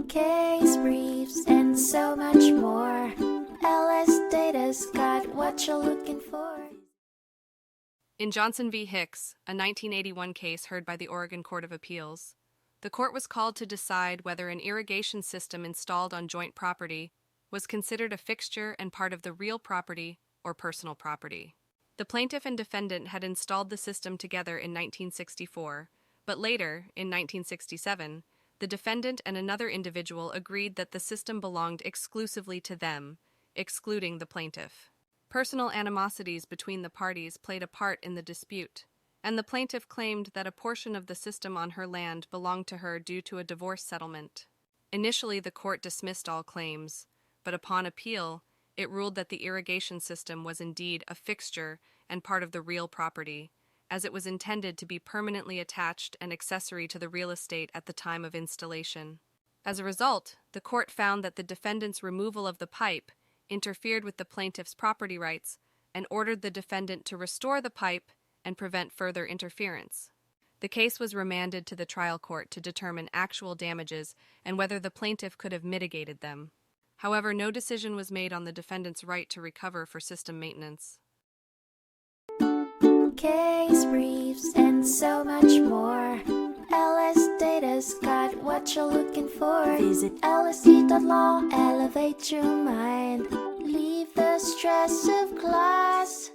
case briefs, and so much more. LSData's got what you're looking for. In Johnson v. Hicks, a 1981 case heard by the Oregon Court of Appeals, the court was called to decide whether an irrigation system installed on joint property was considered a fixture and part of the real property or personal property. The plaintiff and defendant had installed the system together in 1964, but later, in 1967, the defendant and another individual agreed that the system belonged exclusively to them, excluding the plaintiff. Personal animosities between the parties played a part in the dispute, and the plaintiff claimed that a portion of the system on her land belonged to her due to a divorce settlement. Initially, the court dismissed all claims, but upon appeal, it ruled that the irrigation system was indeed a fixture and part of the real property, as it was intended to be permanently attached and accessory to the real estate at the time of installation. As a result, the court found that the defendant's removal of the pipe interfered with the plaintiff's property rights and ordered the defendant to restore the pipe and prevent further interference. The case was remanded to the trial court to determine actual damages and whether the plaintiff could have mitigated them. However, no decision was made on the defendant's right to recover for system maintenance. Case briefs, and so much more. LSData's got what you're looking for. Visit lsd.law, elevate your mind. Leave the stress of class.